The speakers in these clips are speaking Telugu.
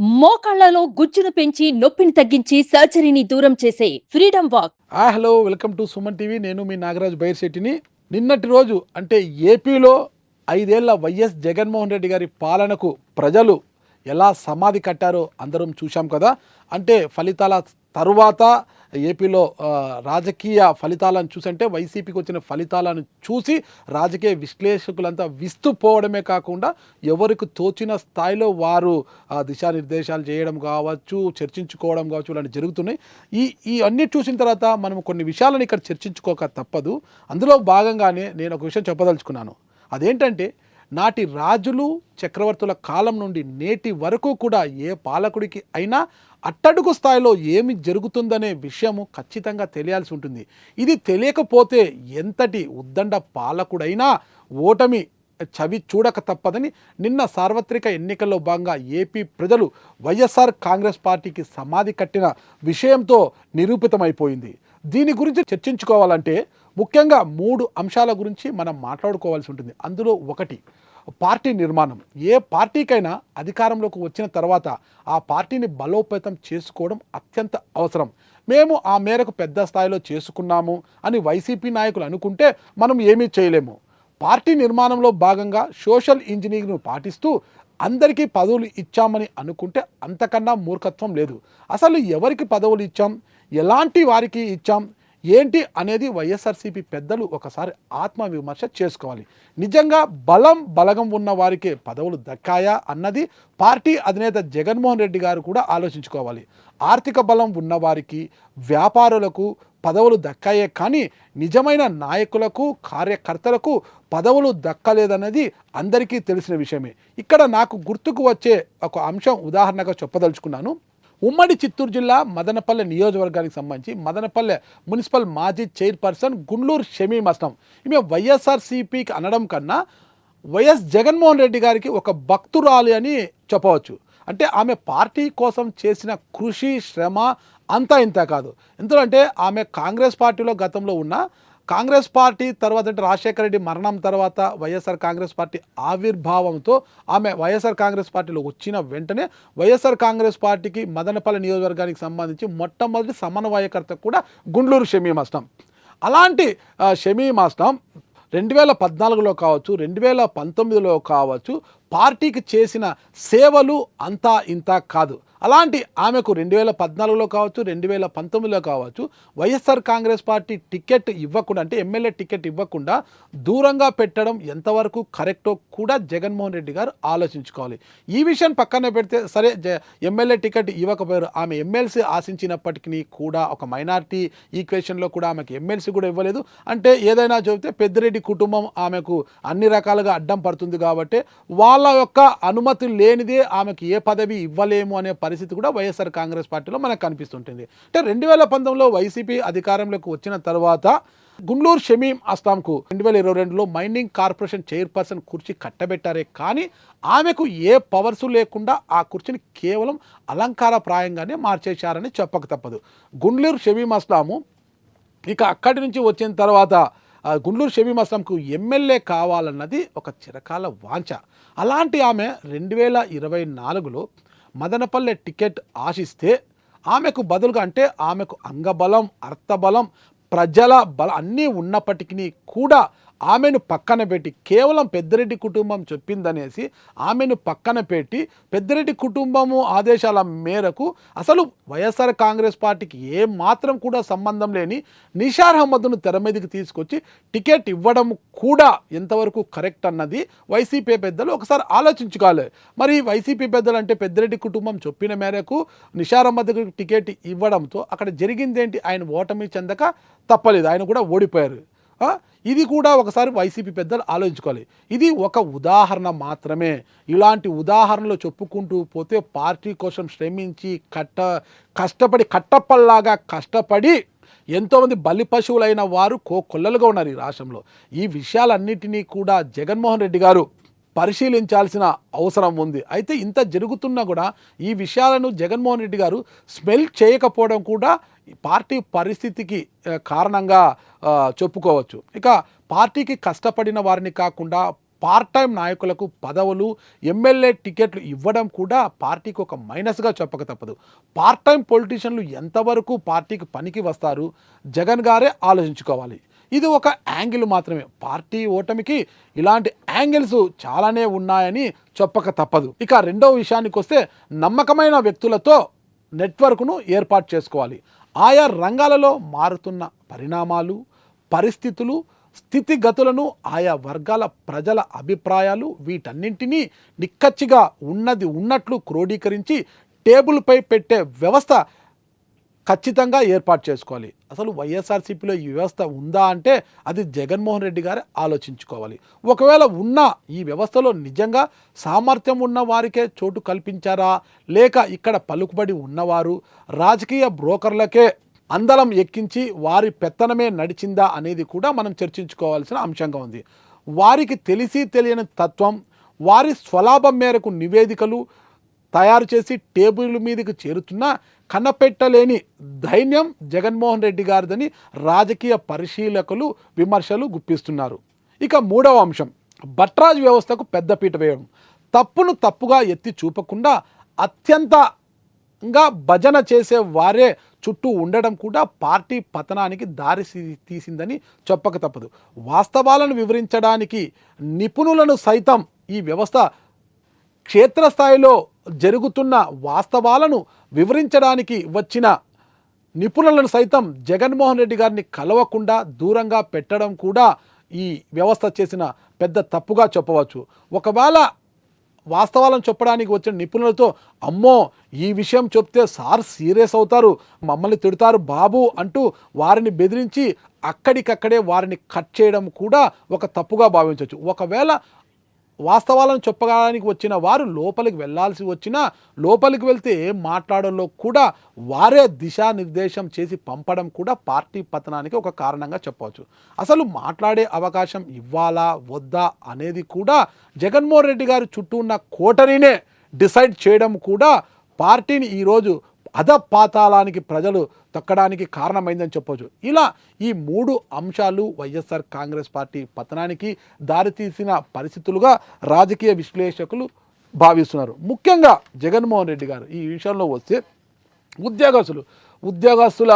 మోకాళ్లలో గుజ్జును పెంచి నొప్పిని తగ్గించి సర్జరీని దూరం చేసే freedom walk. Hello, welcome to Suman TV. నేను మీ నాగరాజ్ బైర్శెట్టిని. నిన్నటి రోజు అంటే ఏపీలో 5 ఏళ్ల వైఎస్ జగన్మోహన్ రెడ్డి గారి పాలనకు ప్రజలు ఎలా సమాధి కట్టారో అందరం చూశాం కదా. అంటే ఫలితాల తరువాత ఏపీలో రాజకీయ ఫలితాలను చూసంటే వైసీపీకి వచ్చిన ఫలితాలను చూసి రాజకీయ విశ్లేషకులంతా విస్తుపోవడమే కాకుండా ఎవరికి తోచిన స్థాయిలో వారు దిశానిర్దేశాలు చేయడం కావచ్చు, చర్చించుకోవడం కావచ్చు, ఇలాంటి జరుగుతున్నాయి. ఈ అన్ని చూసిన తర్వాత మనం కొన్ని విషయాలను ఇక్కడ చర్చించుకోక తప్పదు. అందులో భాగంగానే నేను ఒక విషయం చెప్పదలుచుకున్నాను. అదేంటంటే, నాటి రాజులు చక్రవర్తుల కాలం నుండి నేటి వరకు కూడా ఏ పాలకుడికి అయినా అట్టడుగు స్థాయిలో ఏమి జరుగుతుందనే విషయము ఖచ్చితంగా తెలియాల్సి ఉంటుంది. ఇది తెలియకపోతే ఎంతటి ఉద్దండ పాలకుడైనా ఓటమి చవి చూడక తప్పదని నిన్న సార్వత్రిక ఎన్నికల్లో భాగంగా ఏపీ ప్రజలు వైఎస్ఆర్ కాంగ్రెస్ పార్టీకి సమాధి కట్టిన విషయంతో నిరూపితమైపోయింది. దీని గురించి చర్చించుకోవాలంటే ముఖ్యంగా 3 అంశాల గురించి మనం మాట్లాడుకోవాల్సి ఉంటుంది. అందులో ఒకటి పార్టీ నిర్మాణం. ఏ పార్టీకైనా అధికారంలోకి వచ్చిన తర్వాత ఆ పార్టీని బలోపేతం చేసుకోవడం అత్యంత అవసరం. మేము ఆ మేరకు పెద్ద స్థాయిలో చేసుకున్నాము అని వైసీపీ నాయకులు అనుకుంటే మనం ఏమీ చేయలేము. పార్టీ నిర్మాణంలో భాగంగా సోషల్ ఇంజనీరింగ్ను పాటిస్తూ అందరికీ పదవులు ఇచ్చామని అనుకుంటే అంతకన్నా మూర్ఖత్వం లేదు. అసలు ఎవరికి పదవులు ఇచ్చాం, ఎలాంటి వారికి ఇచ్చాం, ఏంటి అనేది వైఎస్ఆర్సీపీ పెద్దలు ఒకసారి ఆత్మవిమర్శ చేసుకోవాలి. నిజంగా బలగం ఉన్న వారికే పదవులు దక్కాయా అన్నది పార్టీ అధినేత జగన్మోహన్ రెడ్డి గారు కూడా ఆలోచించుకోవాలి. ఆర్థిక బలం ఉన్నవారికి, వ్యాపారులకు పదవులు దక్కాయే కానీ నిజమైన నాయకులకు, కార్యకర్తలకు పదవులు దక్కలేదన్నది అందరికీ తెలిసిన విషయమే. ఇక్కడ నాకు గుర్తుకు వచ్చే ఒక అంశం ఉదాహరణగా చెప్పదలుచుకున్నాను. ఉమ్మడి చిత్తూరు జిల్లా మదనపల్లె నియోజకవర్గానికి సంబంధించి మదనపల్లె మున్సిపల్ మాజీ చైర్పర్సన్ గుండ్లూరు షమీం అస్లం, ఈమె వైఎస్ఆర్సీపీకి అనడం కన్నా వైఎస్ జగన్మోహన్ రెడ్డి గారికి ఒక భక్తురాలి అని చెప్పవచ్చు. అంటే ఆమె పార్టీ కోసం చేసిన కృషి, శ్రమ అంతా ఇంత కాదు. ఎందుకంటే ఆమె కాంగ్రెస్ పార్టీలో గతంలో ఉన్న కాంగ్రెస్ పార్టీ తర్వాత అంటే రాజశేఖర రెడ్డి మరణం తర్వాత వైఎస్ఆర్ కాంగ్రెస్ పార్టీ ఆవిర్భావంతో ఆమె వైఎస్ఆర్ కాంగ్రెస్ పార్టీలో వచ్చిన వెంటనే వైఎస్ఆర్ కాంగ్రెస్ పార్టీకి మదనపల్లి నియోజకవర్గానికి సంబంధించి మొట్టమొదటి సమన్వయకర్త కూడా గుండ్లూరు షమీం అస్లం. అలాంటి షమీం అస్లం 2014లో కావచ్చు, 2019లో కావచ్చు పార్టీకి చేసిన సేవలు అంతా ఇంత కాదు. అలాంటి ఆమెకు 2014లో కావచ్చు, 2019లో కావచ్చు వైఎస్ఆర్ కాంగ్రెస్ పార్టీ టికెట్ ఇవ్వకుండా, అంటే ఎమ్మెల్యే టికెట్ ఇవ్వకుండా దూరంగా పెట్టడం ఎంతవరకు కరెక్టో కూడా జగన్మోహన్ రెడ్డి గారు ఆలోచించుకోవాలి. ఈ విషయం పక్కన పెడితే సరే, ఎమ్మెల్యే టికెట్ ఇవ్వకపోయారు. ఆమె ఎమ్మెల్సీ ఆశించినప్పటికీ కూడా ఒక మైనారిటీ ఈక్వేషన్లో కూడా ఆమెకు ఎమ్మెల్సీ కూడా ఇవ్వలేదు. అంటే ఏదైనా చెబితే పెద్దిరెడ్డి కుటుంబం ఆమెకు అన్ని రకాలుగా అడ్డం పడుతుంది కాబట్టి వాళ్ళ యొక్క అనుమతి లేనిదే ఆమెకు ఏ పదవి ఇవ్వలేము అనే పరిస్థితి కూడా వైఎస్ఆర్ కాంగ్రెస్ పార్టీలో మనకు కనిపిస్తుంటుంది. అంటే 2019లో వైసీపీ అధికారంలోకి వచ్చిన తర్వాత గుండ్లూరు షమీం అస్లాంకు 2022లో మైనింగ్ కార్పొరేషన్ చైర్పర్సన్ కుర్చీ కట్టబెట్టారే కానీ ఆమెకు ఏ పవర్సు లేకుండా ఆ కుర్చీని కేవలం అలంకారప్రాయంగానే మార్చేశారని చెప్పక తప్పదు. గుండ్లూరు షమీం అస్లాము ఇక అక్కడి నుంచి వచ్చిన తర్వాత గుండ్లూరు షమీం అస్లాంకు ఎమ్మెల్యే కావాలన్నది ఒక చిరకాల వాంఛ. అలాంటి ఆమె 2024లో మదనపల్లె టికెట్ ఆశిస్తే ఆమెకు బదులుగా, అంటే ఆమెకు అంగబలం, అర్థబలం, ప్రజల బలం అన్నీ ఉన్నప్పటికీ కూడా ఆమెను పక్కన పెట్టి కేవలం పెద్దిరెడ్డి కుటుంబం చెప్పిందనేసి ఆమెను పక్కన పెట్టి పెద్దిరెడ్డి కుటుంబము ఆదేశాల మేరకు అసలు వైఎస్ఆర్ కాంగ్రెస్ పార్టీకి ఏ మాత్రం కూడా సంబంధం లేని నిషార్ అహ్మద్ను తెర మీదకి తీసుకొచ్చి టికెట్ ఇవ్వడం కూడా ఎంతవరకు కరెక్ట్ అన్నది వైసీపీ పెద్దలు ఒకసారి ఆలోచించుకోవాలి. మరి వైసీపీ పెద్దలు అంటే పెద్దిరెడ్డి కుటుంబం చెప్పిన మేరకు నిషార్ అహ్మద్కి టికెట్ ఇవ్వడంతో అక్కడ జరిగిందేంటి? ఆయన ఓటమి చెందక తప్పలేదు, ఆయన కూడా ఓడిపోయారు. ఇది కూడా ఒకసారి వైసీపీ పెద్దలు ఆలోచించుకోవాలి. ఇది ఒక ఉదాహరణ మాత్రమే. ఇలాంటి ఉదాహరణలు చెప్పుకుంటూ పోతే పార్టీ కోసం శ్రమించి కష్టపడి కట్టప్పల్లాగా కష్టపడి ఎంతోమంది బలి పశువులైన వారు కోకొల్లలుగా ఉన్నారు ఈ రాష్ట్రంలో. ఈ విషయాలన్నిటినీ కూడా జగన్మోహన్ రెడ్డి గారు పరిశీలించాల్సిన అవసరం ఉంది. అయితే ఇంత జరుగుతున్నా కూడా ఈ విషయాలను జగన్మోహన్ రెడ్డి గారు స్మెల్ చేయకపోవడం కూడా పార్టీ పరిస్థితికి కారణంగా చెప్పుకోవచ్చు. ఇక పార్టీకి కష్టపడిన వారిని కాకుండా పార్ట్ టైం నాయకులకు పదవులు, ఎమ్మెల్యే టికెట్లు ఇవ్వడం కూడా పార్టీకి ఒక మైనస్గా చెప్పక తప్పదు. పార్ట్ టైం పొలిటీషియన్లు ఎంతవరకు పార్టీకి పనికి వస్తారు జగన్ గారే ఆలోచించుకోవాలి. ఇది ఒక యాంగిల్ మాత్రమే. పార్టీ ఓటమికి ఇలాంటి యాంగిల్స్ చాలానే ఉన్నాయని చెప్పక తప్పదు. ఇక రెండవ విషయానికి వస్తే నమ్మకమైన వ్యక్తులతో నెట్వర్క్ను ఏర్పాటు చేసుకోవాలి. ఆయా రంగాలలో మారుతున్న పరిణామాలు, పరిస్థితులు, స్థితిగతులను, ఆయా వర్గాల ప్రజల అభిప్రాయాలు వీటన్నింటినీ నిక్కచ్చిగా ఉన్నది ఉన్నట్లు క్రోడీకరించి టేబుల్పై పెట్టే వ్యవస్థ ఖచ్చితంగా ఏర్పాటు చేసుకోవాలి. అసలు వైఎస్ఆర్సీపీలో ఈ వ్యవస్థ ఉందా అంటే అది జగన్మోహన్ రెడ్డి గారే ఆలోచించుకోవాలి. ఒకవేళ ఉన్న ఈ వ్యవస్థలో నిజంగా సామర్థ్యం ఉన్న వారికే చోటు కల్పించారా, లేక ఇక్కడ పలుకుబడి ఉన్నవారు రాజకీయ బ్రోకర్లకే అందలం ఎక్కించి వారి పెత్తనమే నడిచిందా అనేది కూడా మనం చర్చించుకోవాల్సిన అంశంగా ఉంది. వారికి తెలిసి తెలియని తత్వం, వారి స్వలాభం మేరకు నివేదికలు తయారు చేసి టేబుల్ మీదకి చేరుతున్న కనపెట్టలేని ధైర్యం జగన్మోహన్ రెడ్డి గారిదని రాజకీయ పరిశీలకులు విమర్శలు గుప్పిస్తున్నారు. ఇక మూడవ అంశం, భట్రాజ్ వ్యవస్థకు పెద్దపీట వేయడం. తప్పును తప్పుగా ఎత్తి చూపకుండా అత్యంతంగా భజన చేసే వారే చుట్టూ ఉండడం కూడా పార్టీ పతనానికి దారి తీసిందని చెప్పక తప్పదు. వాస్తవాలను వివరించడానికి నిపుణులను సైతం ఈ వ్యవస్థ క్షేత్రస్థాయిలో జరుగుతున్న వాస్తవాలను వివరించడానికి వచ్చిన నిపుణులను సైతం జగన్మోహన్ రెడ్డి గారిని కలవకుండా దూరంగా పెట్టడం కూడా ఈ వ్యవస్థ చేసిన పెద్ద తప్పుగా చెప్పవచ్చు. ఒకవేళ వాస్తవాలను చెప్పడానికి వచ్చిన నిపుణులతో అమ్మో ఈ విషయం చెప్తే సార్ సీరియస్ అవుతారు, మమ్మల్ని తిడతారు బాబు అంటూ వారిని బెదిరించి అక్కడికక్కడే వారిని కట్ చేయడం కూడా ఒక తప్పుగా భావించవచ్చు. ఒకవేళ వాస్తవాలను చెప్పడానికి వచ్చిన వారు లోపలికి వెళ్ళాల్సి వచ్చినా లోపలికి వెళ్తే ఏం మాట్లాడంలో కూడా వారే దిశానిర్దేశం చేసి పంపడం కూడా పార్టీ పతనానికి ఒక కారణంగా చెప్పవచ్చు. అసలు మాట్లాడే అవకాశం ఇవ్వాలా వద్దా అనేది కూడా జగన్మోహన్ రెడ్డి గారి చుట్టూ ఉన్న కోటరీనే డిసైడ్ చేయడం కూడా పార్టీని ఈరోజు అధపాతాళానికి ప్రజలు తొక్కడానికి కారణమైందని చెప్పవచ్చు. ఇలా ఈ మూడు అంశాలు వైఎస్ఆర్ కాంగ్రెస్ పార్టీ పతనానికి దారితీసిన పరిస్థితులుగా రాజకీయ విశ్లేషకులు భావిస్తున్నారు. ముఖ్యంగా జగన్మోహన్ రెడ్డి గారు ఈ విషయంలో వస్తే ఉద్యోగస్తుల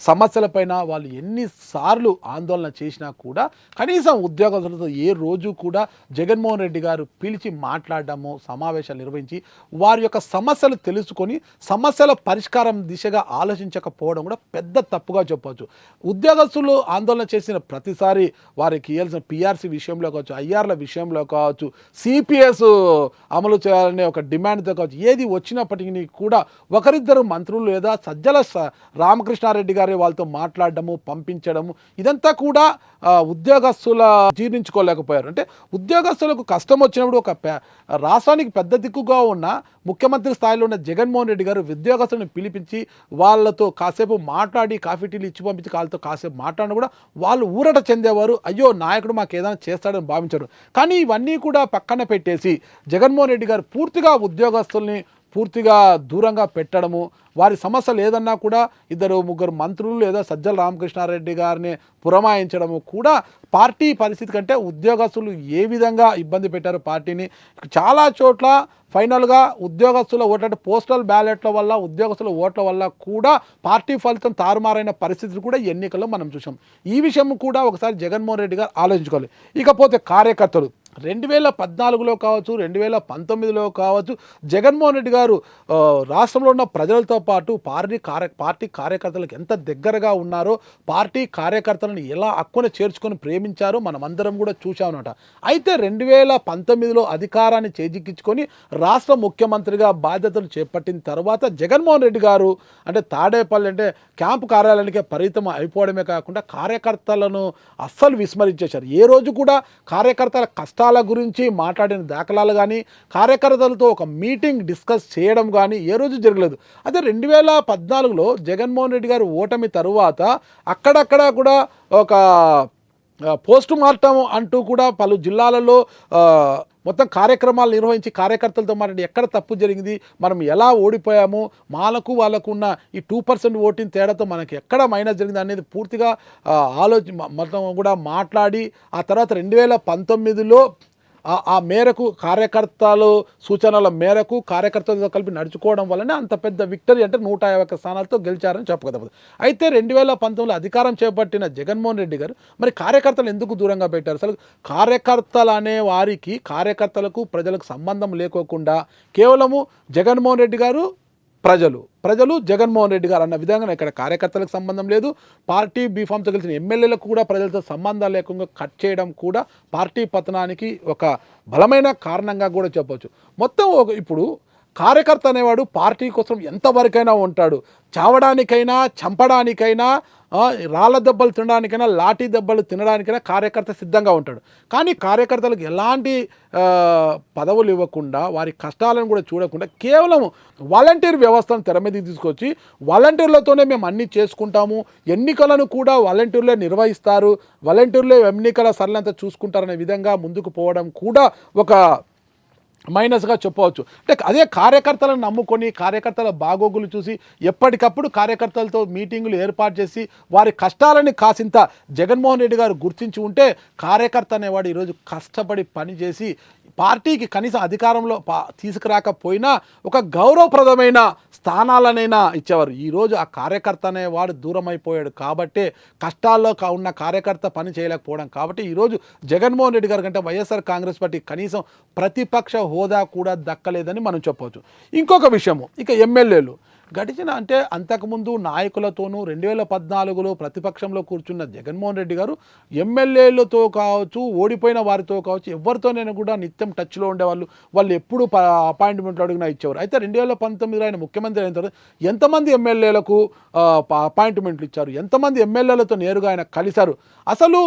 సమస్యలపైన వాళ్ళు ఎన్నిసార్లు ఆందోళన చేసినా కూడా కనీసం ఉద్యోగస్తులతో ఏ రోజు కూడా జగన్మోహన్ రెడ్డి గారు పిలిచి మాట్లాడడము, సమావేశాలు నిర్వహించి వారి యొక్క సమస్యలు తెలుసుకొని సమస్యల పరిష్కారం దిశగా ఆలోచించకపోవడం కూడా పెద్ద తప్పుగా చెప్పవచ్చు. ఉద్యోగస్తులు ఆందోళన చేసిన ప్రతిసారి వారికి ఇవ్వాల్సిన పిఆర్సీ విషయంలో కావచ్చు, ఐఆర్ల విషయంలో కావచ్చు, సిపిఎస్ అమలు చేయాలనే ఒక డిమాండ్తో కావచ్చు, ఏది వచ్చినప్పటికీ కూడా ఒకరిద్దరు మంత్రులు లేదా సజ్జల రామకృష్ణారెడ్డి గారి వాళ్ళతో మాట్లాడడము, పంపించడము ఇదంతా కూడా ఉద్యోగస్తుల జీర్ణించుకోలేకపోయారు. అంటే ఉద్యోగస్తులకు కష్టం వచ్చినప్పుడు ఒక రాష్ట్రానికి పెద్ద దిక్కుగా ఉన్న ముఖ్యమంత్రి స్థాయిలో ఉన్న జగన్మోహన్ రెడ్డి గారు ఉద్యోగస్తులను పిలిపించి వాళ్ళతో కాసేపు మాట్లాడి కాఫీ టీలు ఇచ్చి పంపించి వాళ్ళతో కాసేపు మాట్లాడిన కూడా వాళ్ళు ఊరట చెందేవారు. అయ్యో నాయకుడు మాకు ఏదైనా చేస్తాడని భావించారు. కానీ ఇవన్నీ కూడా పక్కన పెట్టేసి జగన్మోహన్ రెడ్డి గారు పూర్తిగా ఉద్యోగస్తుల్ని పూర్తిగా దూరంగా పెట్టడము, వారి సమస్యలు ఏదన్నా కూడా ఇద్దరు ముగ్గురు మంత్రులు లేదా సజ్జల రామకృష్ణారెడ్డి గారిని పురమాయించడము కూడా పార్టీ పరిస్థితి కంటే ఉద్యోగస్తులు ఏ విధంగా ఇబ్బంది పెట్టారు పార్టీని. చాలా చోట్ల ఫైనల్గా ఉద్యోగస్తుల ఓట్ల పోస్టల్ బ్యాలెట్ల వల్ల ఉద్యోగస్తుల ఓట్ల వల్ల కూడా పార్టీ ఫలితం తారుమారైన పరిస్థితులు కూడా ఎన్నికల్లో మనం చూసాం. ఈ విషయం కూడా ఒకసారి జగన్మోహన్ రెడ్డి గారు ఆలోచించుకోవాలి. ఇకపోతే కార్యకర్తలు 2014లో కావచ్చు, 2019లో కావచ్చు, జగన్మోహన్ రెడ్డి గారు రాష్ట్రంలో ఉన్న ప్రజలతో పాటు పార్టీ కార్యకర్తలకు ఎంత దగ్గరగా ఉన్నారో, పార్టీ కార్యకర్తలను ఎలా అక్కున చేర్చుకొని ప్రేమించారో మనమందరం కూడా చూసామన్నమాట. అయితే 2019లో అధికారాన్ని చేజిక్కించుకొని రాష్ట్ర ముఖ్యమంత్రిగా బాధ్యతలు చేపట్టిన తర్వాత జగన్మోహన్ రెడ్డి గారు అంటే తాడేపల్లి అంటే క్యాంపు కార్యాలయానికే పరిమితం అయిపోవడమే కాకుండా కార్యకర్తలను అస్సలు విస్మరించేశారు. ఏ రోజు కూడా కార్యకర్తల కష్టాల గురించి మాట్లాడిన దాఖలాలు కానీ, కార్యకర్తలతో ఒక మీటింగ్ డిస్కస్ చేయడం కానీ ఏ రోజు జరగలేదు. అదే 2014లో జగన్మోహన్ రెడ్డి గారు ఓటమి తరువాత అక్కడక్కడ కూడా ఒక పోస్ట్ మార్టం అంటూ కూడా పలు జిల్లాలలో మొత్తం కార్యక్రమాలు నిర్వహించి కార్యకర్తలతో మాట్లాడి ఎక్కడ తప్పు జరిగింది, మనం ఎలా ఓడిపోయాము, వాళ్ళకు ఉన్న ఈ 2% ఓటింగ్ తేడాతో మనకి ఎక్కడ మైనస్ జరిగింది అనేది పూర్తిగా మొత్తం కూడా మాట్లాడి ఆ తర్వాత 2019లో ఆ మేరకు కార్యకర్తలు సూచనల మేరకు కార్యకర్తలతో కలిపి నడుచుకోవడం వల్లనే అంత పెద్ద విక్టరీ అంటే 151 స్థానాలతో గెలిచారని చెప్పగలదు. అయితే 2019లో అధికారం చేపట్టిన జగన్మోహన్ రెడ్డి గారు మరి కార్యకర్తలు ఎందుకు దూరంగా పెట్టారు? అసలు కార్యకర్తలు అనే వారికి కార్యకర్తలకు ప్రజలకు సంబంధం లేకోకుండా కేవలము జగన్మోహన్ రెడ్డి గారు ప్రజలు జగన్మోహన్ రెడ్డి గారు అన్న విధంగా ఇక్కడ కార్యకర్తలకు సంబంధం లేదు. పార్టీ బీఫామ్తో గెలిచిన ఎమ్మెల్యేలకు కూడా ప్రజలతో సంబంధాలు లేకుండా కట్ చేయడం కూడా పార్టీ పతనానికి ఒక బలమైన కారణంగా కూడా చెప్పవచ్చు. మొత్తం ఇప్పుడు కార్యకర్త అనేవాడు పార్టీ కోసం ఎంతవరకైనా ఉంటాడు. చావడానికైనా చంపడానికైనా రాళ్ళ దెబ్బలు తినడానికైనా లాఠీ దెబ్బలు తినడానికైనా కార్యకర్త సిద్ధంగా ఉంటాడు. కానీ కార్యకర్తలకు ఎలాంటి పదవులు ఇవ్వకుండా వారి కష్టాలను కూడా చూడకుండా కేవలం వాలంటీర్ వ్యవస్థను తెర మీదకి తీసుకొచ్చి వాలంటీర్లతోనే మేము అన్నీ చేసుకుంటాము, ఎన్నికలను కూడా వాలంటీర్లే నిర్వహిస్తారు, వాలంటీర్లే ఎన్నికల సరళంతా చూసుకుంటారనే విధంగా ముందుకు పోవడం కూడా ఒక మైనస్గా చెప్పవచ్చు. అంటే అదే కార్యకర్తలను నమ్ముకొని కార్యకర్తల బాగోగులు చూసి ఎప్పటికప్పుడు కార్యకర్తలతో మీటింగులు ఏర్పాటు చేసి వారి కష్టాలని కాసింత జగన్మోహన్ రెడ్డి గారు గుర్తించి ఉంటే కార్యకర్త అనేవాడు ఈరోజు కష్టపడి పనిచేసి పార్టీకి కనీసం అధికారంలో తీసుకురాకపోయినా ఒక గౌరవప్రదమైన స్థానాలనైనా ఇచ్చేవారు. ఈరోజు ఆ కార్యకర్త అనేవాడు దూరం అయిపోయాడు కాబట్టే కష్టాల్లో ఉన్న కార్యకర్త పని చేయలేకపోవడం కాబట్టి ఈరోజు జగన్మోహన్ రెడ్డి గారి కంటే వైఎస్ఆర్ కాంగ్రెస్ పార్టీ కనీసం ప్రతిపక్ష హోదా కూడా దక్కలేదని మనం చెప్పవచ్చు. ఇంకొక విషయము ఇక ఎమ్మెల్యేలు గడిచిన అంటే అంతకుముందు నాయకులతోనూ 2014లో ప్రతిపక్షంలో కూర్చున్న జగన్మోహన్ రెడ్డి గారు ఎమ్మెల్యేలతో కావచ్చు, ఓడిపోయిన వారితో కావచ్చు, ఎవరితోనైనా కూడా నిత్యం టచ్లో ఉండేవాళ్ళు. వాళ్ళు ఎప్పుడు అపాయింట్మెంట్లు అడిగినా ఇచ్చేవారు. అయితే 2019లో ఆయన ముఖ్యమంత్రి అయిన తర్వాత ఎంతమంది ఎమ్మెల్యేలకు అపాయింట్మెంట్లు ఇచ్చారు, ఎంతమంది ఎమ్మెల్యేలతో నేరుగా ఆయన కలిశారు, అసలు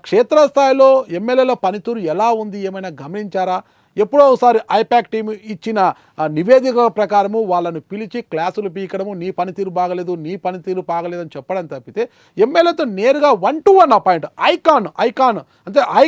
క్షేత్రస్థాయిలో ఎమ్మెల్యేల పనితీరు ఎలా ఉంది ఏమైనా గమనించారా? ఎప్పుడో ఒకసారి ఐపాక్ టీం ఇచ్చిన నివేదిక ప్రకారము వాళ్ళను పిలిచి క్లాసులు పీకడము, నీ పనితీరు బాగలేదు అని చెప్పడం తప్పితే ఎమ్మెల్యేతో నేరుగా 1-to-1 అపాయింట్ ఐకాన్ అంటే ఐ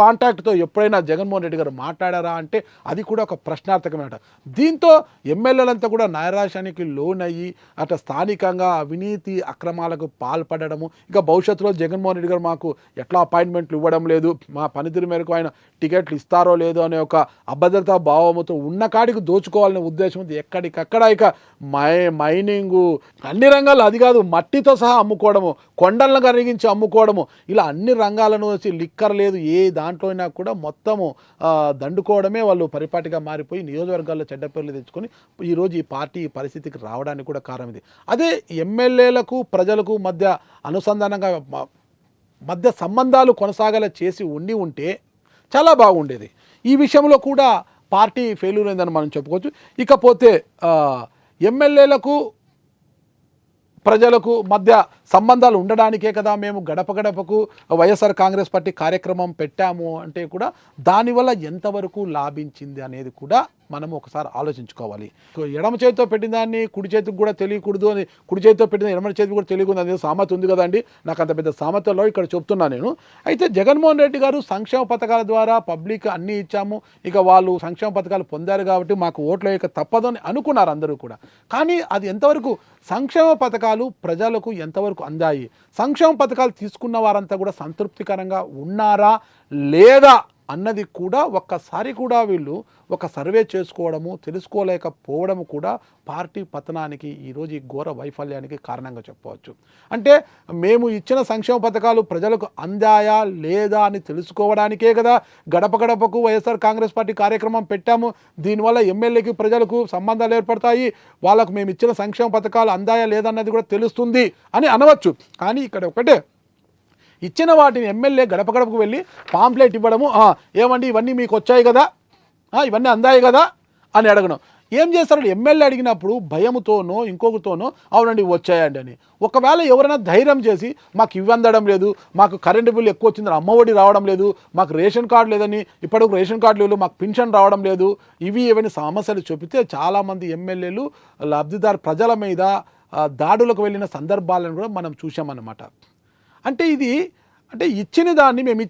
కాంటాక్ట్తో ఎప్పుడైనా జగన్మోహన్ రెడ్డి గారు మాట్లాడారా అంటే అది కూడా ఒక ప్రశ్నార్థకమైన. దీంతో ఎమ్మెల్యేలంతా కూడా నైరాశ్యానికి లోనయ్యి అటు స్థానికంగా అవినీతి అక్రమాలకు పాల్పడము, ఇక భవిష్యత్తులో జగన్మోహన్ రెడ్డి గారు మాకు ఎట్లా అపాయింట్మెంట్లు ఇవ్వడం లేదు, మా పనితీరు మేరకు ఆయన టికెట్లు ఇస్తారో లేదో అనే ఒక అభద్రతా భావముతో ఉన్న కాడికి దోచుకోవాలనే ఉద్దేశంతో ఎక్కడికక్కడ ఇక మైనింగు అన్ని రంగాలు, అది కాదు మట్టితో సహా అమ్ముకోవడము, కొండలను కరిగించి అమ్ముకోవడము, ఇలా అన్ని రంగాలను వచ్చి లిక్కర్ లేదు ఏ దాంట్లో అయినా కూడా మొత్తము దండుకోవడమే వాళ్ళు పరిపాటిగా మారిపోయి నియోజకవర్గాల్లో చెడ్డ పేర్లు తెచ్చుకొని ఈరోజు ఈ పార్టీ పరిస్థితికి రావడానికి కూడా కారణం ఇది. అదే ఎమ్మెల్యేలకు ప్రజలకు మధ్య అనుసంధానంగా మధ్య సంబంధాలు కొనసాగేలా చేసి ఉంటే చాలా బాగుండేది. ఈ విషయంలో కూడా పార్టీ ఫెయిల్యూర్ అయిందని మనం చెప్పుకోవచ్చు. ఇకపోతే ఎమ్మెల్యేలకు ప్రజలకు మధ్య సంబంధాలు ఉండడానికే కదా మేము గడప గడపకు వైఎస్ఆర్ కాంగ్రెస్ పార్టీ కార్యక్రమం పెట్టాము అంటే కూడా దానివల్ల ఎంతవరకు లాభించింది అనేది కూడా మనం ఒకసారి ఆలోచించుకోవాలి. ఎడమ చేతితో పెట్టిన దాన్ని కుడి చేతికి కూడా తెలియకూడదు అని, కుడి చేతితో పెట్టిన ఎడమ చేతికి కూడా తెలియకూడదు అనేది సామెత ఉంది కదండి. నాకు అంత పెద్ద సామెతలో ఇక్కడ చెప్తున్నాను నేను. అయితే జగన్మోహన్ రెడ్డి గారు సంక్షేమ పథకాల ద్వారా పబ్లిక్ అన్నీ ఇచ్చాము, ఇక వాళ్ళు సంక్షేమ పథకాలు పొందారు కాబట్టి మాకు ఓట్లు వేయక తప్పదు అని అనుకున్నారు అందరూ కూడా. కానీ అది ఎంతవరకు సంక్షేమ పథకాలు ప్రజలకు ఎంతవరకు అందాయి, సంక్షేమ పథకాలు తీసుకున్న వారంతా కూడా సంతృప్తికరంగా ఉన్నారా లేదా అన్నది కూడా ఒక్కసారి కూడా వీళ్ళు ఒక సర్వే చేసుకోవడము, తెలుసుకోలేకపోవడము కూడా పార్టీ పతనానికి ఈరోజు ఈ ఘోర వైఫల్యానికి కారణంగా చెప్పవచ్చు. అంటే మేము ఇచ్చిన సంక్షేమ పథకాలు ప్రజలకు అందాయా లేదా అని తెలుసుకోవడానికే కదా గడప గడపకు వైఎస్ఆర్ కాంగ్రెస్ పార్టీ కార్యక్రమం పెట్టాము. దీనివల్ల ఎమ్మెల్యేకి ప్రజలకు సంబంధాలు ఏర్పడతాయి, వాళ్ళకు మేము ఇచ్చిన సంక్షేమ పథకాలు అందాయా లేదన్నది కూడా తెలుస్తుంది అని అనవచ్చు. కానీ ఇక్కడ ఒకటే, ఇచ్చిన వాటిని ఎమ్మెల్యే గడప గడపకు వెళ్ళి పాంప్లెట్ ఇవ్వడము, ఏమండి ఇవన్నీ మీకు వచ్చాయి కదా, ఇవన్నీ అందాయి కదా అని అడగడం. ఏం చేస్తారంటే ఎమ్మెల్యే అడిగినప్పుడు భయముతోనో ఇంకొకరితోనో అవునండి వచ్చాయండి అని. ఒకవేళ ఎవరైనా ధైర్యం చేసి మాకు ఇవి అందడం లేదు, మాకు కరెంటు బిల్లు ఎక్కువ వచ్చిందని, అమ్మఒడి రావడం లేదు, మాకు రేషన్ కార్డు లేదని, ఇప్పటికి రేషన్ కార్డు లేదు, మాకు పింఛన్ రావడం లేదు, ఇవి ఏమైనా సమస్యలు చూపితే చాలామంది ఎమ్మెల్యేలు లబ్ధిదారు ప్రజల మీద దాడులకు వెళ్ళిన సందర్భాలను కూడా మనం చూసామన్నమాట. అంటే ఇది అంటే ఇచ్చిన దాన్ని మేము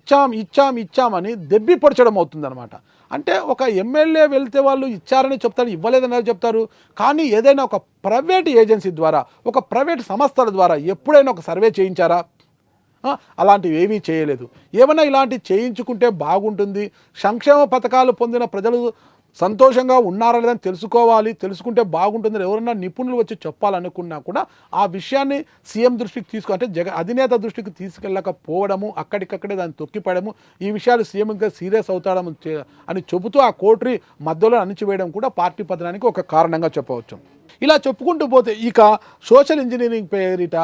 ఇచ్చామని దెబ్బి పొడచడం అవుతుందన్నమాట. అంటే ఒక ఎమ్మెల్యే వెళ్తే వాళ్ళు ఇచ్చారని చెప్తారు, ఇవ్వలేదని చెప్తారు. కానీ ఏదైనా ఒక ప్రైవేట్ ఏజెన్సీ ద్వారా, ఒక ప్రైవేట్ సంస్థల ద్వారా ఎప్పుడైనా ఒక సర్వే చేయించారా? అలాంటివి ఏమీ చేయలేదు. ఏమైనా ఇలాంటివి చేయించుకుంటే బాగుంటుంది, సంక్షేమ పథకాలు పొందిన ప్రజలు సంతోషంగా ఉన్నారా లేదని తెలుసుకోవాలి, తెలుసుకుంటే బాగుంటుంది. ఎవరైనా నిపుణులు వచ్చి చెప్పాలనుకున్నా కూడా ఆ విషయాన్ని సీఎం దృష్టికి అంటే అధినేత దృష్టికి తీసుకెళ్ళకపోవడము, అక్కడికక్కడే దాన్ని తొక్కిపడము, ఈ విషయాలు సీఎం ఇంకా సీరియస్ అవుతాడము అని చెబుతూ ఆ కోటరీ మధ్యలో అణిచివేయడం కూడా పార్టీ పతనానికి ఒక కారణంగా చెప్పవచ్చు. ఇలా చెప్పుకుంటూ పోతే ఇక సోషల్ ఇంజనీరింగ్ పేరిట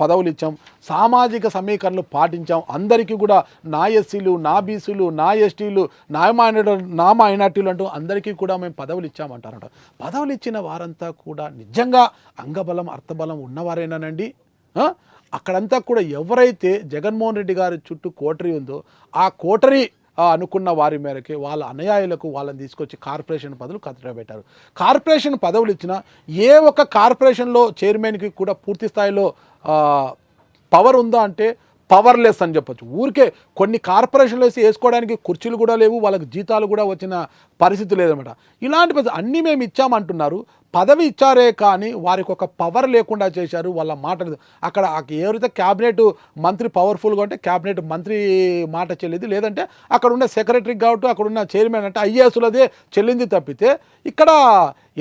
పదవులు ఇచ్చాం, సామాజిక సమీకరణలు పాటించాం, అందరికీ కూడా నా ఎస్సీలు, నా బీసీలు, నా ఎస్టీలు, నా మైనార్టీలు అంటూ అందరికీ కూడా మేము పదవులు ఇచ్చామంటారట. పదవులు ఇచ్చిన వారంతా కూడా నిజంగా అంగబలం అర్థబలం ఉన్నవారేనానండి? అక్కడంతా కూడా ఎవరైతే జగన్మోహన్ రెడ్డి గారి చుట్టూ కోటరీ ఉందో ఆ కోటరీ అనుకున్న వారి మేరకే వాళ్ళ అనుయాయులకు వాళ్ళని తీసుకొచ్చి కార్పొరేషన్ పదవులు కట్టబెట్టారు. కార్పొరేషన్ పదవులు ఇచ్చిన ఏ ఒక్క కార్పొరేషన్లో చైర్మన్కి కూడా పూర్తి స్థాయిలో పవర్ ఉందా అంటే పవర్లెస్ అని చెప్పొచ్చు. ఊరికే కొన్ని కార్పొరేషన్లు వేసుకోవడానికి కుర్చీలు కూడా లేవు, వాళ్ళకి జీతాలు కూడా వచ్చిన పరిస్థితి లేదన్నమాట. ఇలాంటి అన్నీ మేము ఇచ్చామంటున్నారు, పదవి ఇచ్చారే కానీ వారికి ఒక పవర్ లేకుండా చేశారు. వాళ్ళ మాట అక్కడ ఎవరైతే క్యాబినెట్ మంత్రి పవర్ఫుల్గా ఉంటే క్యాబినెట్ మంత్రి మాట చెల్లింది, లేదంటే అక్కడ ఉన్న సెక్రటరీ కాబట్టి అక్కడ ఉన్న చైర్మన్ అంటే ఐఏఎస్లదే చెల్లింది తప్పితే ఇక్కడ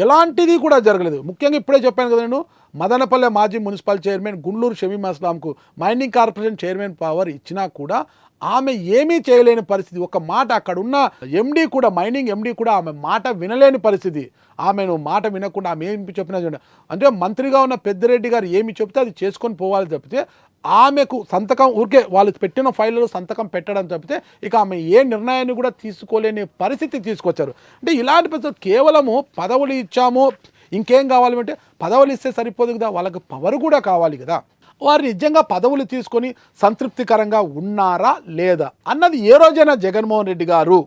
ఎలాంటిది కూడా జరగలేదు. ముఖ్యంగా ఇప్పుడే చెప్పాను కదా నేను, మదనపల్లె మాజీ మున్సిపల్ చైర్మన్ గుండ్లూరు షమీమ్ అస్లాంకు మైనింగ్ కార్పొరేషన్ చైర్మన్ పవర్ ఇచ్చినా కూడా ఆమె ఏమీ చేయలేని పరిస్థితి. ఒక మాట అక్కడ ఉన్న ఎండీ కూడా, మైనింగ్ ఎండీ కూడా ఆమె మాట వినలేని పరిస్థితి. ఆమెను మాట వినకుండా ఆమె ఏమి చెప్పినా అంటే మంత్రిగా ఉన్న పెద్దిరెడ్డి గారు ఏమి చెప్తే అది చేసుకొని పోవాలి తప్పితే ఆమెకు సంతకం ఊరికే వాళ్ళు పెట్టిన ఫైల్లో సంతకం పెట్టడం తప్పితే ఇక ఆమె ఏ నిర్ణయాన్ని కూడా తీసుకోలేని పరిస్థితి తీసుకొచ్చారు. అంటే ఇలాంటి పరిస్థితులు కేవలము పదవులు ఇచ్చాము ఇంకేం కావాలి అంటే పదవులు ఇస్తే సరిపోదు కదా, వాళ్ళకి పవర్ కూడా కావాలి కదా. వారు నిజంగా పదవులు తీసుకొని సంతృప్తికరంగా ఉన్నారా లేదా అన్నది ఏ రోజైనా జగన్మోహన్ రెడ్డి గారు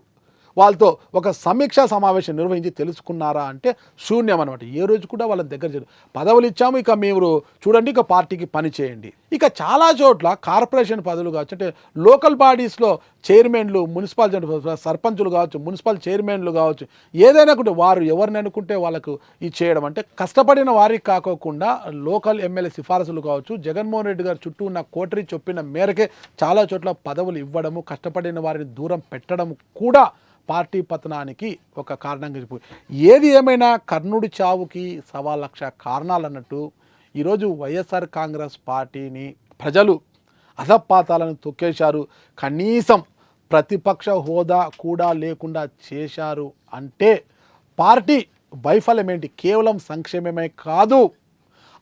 వాళ్ళతో ఒక సమీక్షా సమావేశం నిర్వహించి తెలుసుకున్నారా అంటే శూన్యం అనమాట. ఏ రోజు కూడా వాళ్ళ దగ్గర చేయరు. పదవులు ఇచ్చాము ఇక మీరు చూడండి, ఇక పార్టీకి పని చేయండి. ఇక చాలా చోట్ల కార్పొరేషన్ పదవులు కావచ్చు, అంటే లోకల్ బాడీస్లో చైర్మన్లు, మున్సిపల్ సర్పంచులు కావచ్చు, మున్సిపల్ చైర్మన్లు కావచ్చు, ఏదైనా కూడా వారు ఎవరిని అనుకుంటే వాళ్ళకు ఇది చేయడం అంటే కష్టపడిన వారికి కాకోకుండా లోకల్ ఎమ్మెల్యే సిఫారసులు కావచ్చు, జగన్మోహన్ రెడ్డి గారు చుట్టూ ఉన్న కోటరీ చెప్పిన మేరకే చాలా చోట్ల పదవులు ఇవ్వడము, కష్టపడిన వారిని దూరం పెట్టడం కూడా పార్టీ పతనానికి ఒక కారణంగా చెప్పు. ఏది ఏమైనా కర్ణుడి చావుకి 1,00,000 కారణాలు అన్నట్టు ఈరోజు వైఎస్ఆర్ కాంగ్రెస్ పార్టీని ప్రజలు అధపాతాలను తొక్కేశారు. కనీసం ప్రతిపక్ష హోదా కూడా లేకుండా చేశారు అంటే పార్టీ వైఫల్యం ఏంటి? కేవలం సంక్షేమమే కాదు,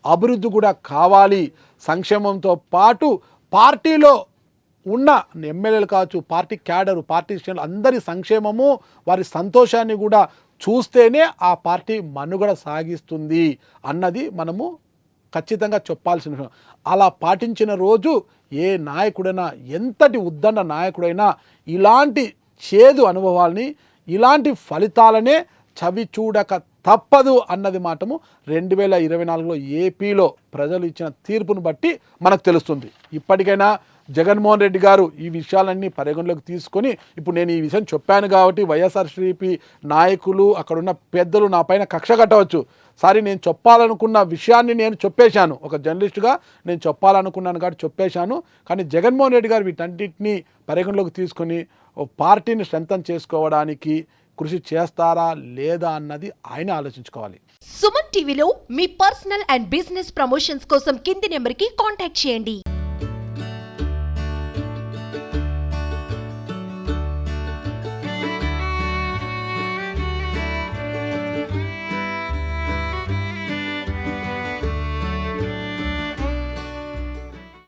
అభివృద్ధి కూడా కావాలి. సంక్షేమంతో పాటు పార్టీలో ఉన్న ఎమ్మెల్యేలు కావచ్చు, పార్టీ క్యాడరు, పార్టీ శ్రేణులు అందరి సంక్షేమము, వారి సంతోషాన్ని కూడా చూస్తేనే ఆ పార్టీ మనుగడ సాగిస్తుంది అన్నది మనము ఖచ్చితంగా చెప్పాల్సిన విషయం. అలా పాటించిన రోజు ఏ నాయకుడైనా, ఎంతటి ఉద్దండ నాయకుడైనా ఇలాంటి చేదు అనుభవాల్ని, ఇలాంటి ఫలితాలనే చవి చూడక తప్పదు అన్నది మాటము 2024లో ఏపీలో ప్రజలు ఇచ్చిన తీర్పును బట్టి మనకు తెలుస్తుంది. ఇప్పటికైనా జగన్మోహన్ రెడ్డి గారు ఈ విషయాలన్నీ పరిగణలోకి తీసుకొని, ఇప్పుడు నేను ఈ విషయం చెప్పాను కాబట్టి వైఎస్ఆర్సీపీ నాయకులు, అక్కడున్న పెద్దలు నా పైన కక్ష కట్టవచ్చు. సారీ, నేను చెప్పాలనుకున్న విషయాన్ని నేను చెప్పేశాను, ఒక జర్నలిస్టుగా నేను చెప్పాలనుకున్నాను కాబట్టి చెప్పేశాను. కానీ జగన్మోహన్ రెడ్డి గారు వీటన్నిటిని పరిగణలోకి తీసుకొని పార్టీని స్ట్రెంథన్ చేసుకోవడానికి కృషి చేస్తారా లేదా అన్నది ఆయన ఆలోచించుకోవాలి. సుమన్ టీవీలో మీ పర్సనల్ అండ్ బిజినెస్ ప్రమోషన్స్ కోసం కింది నెంబర్కి కాంటాక్ట్ చేయండి.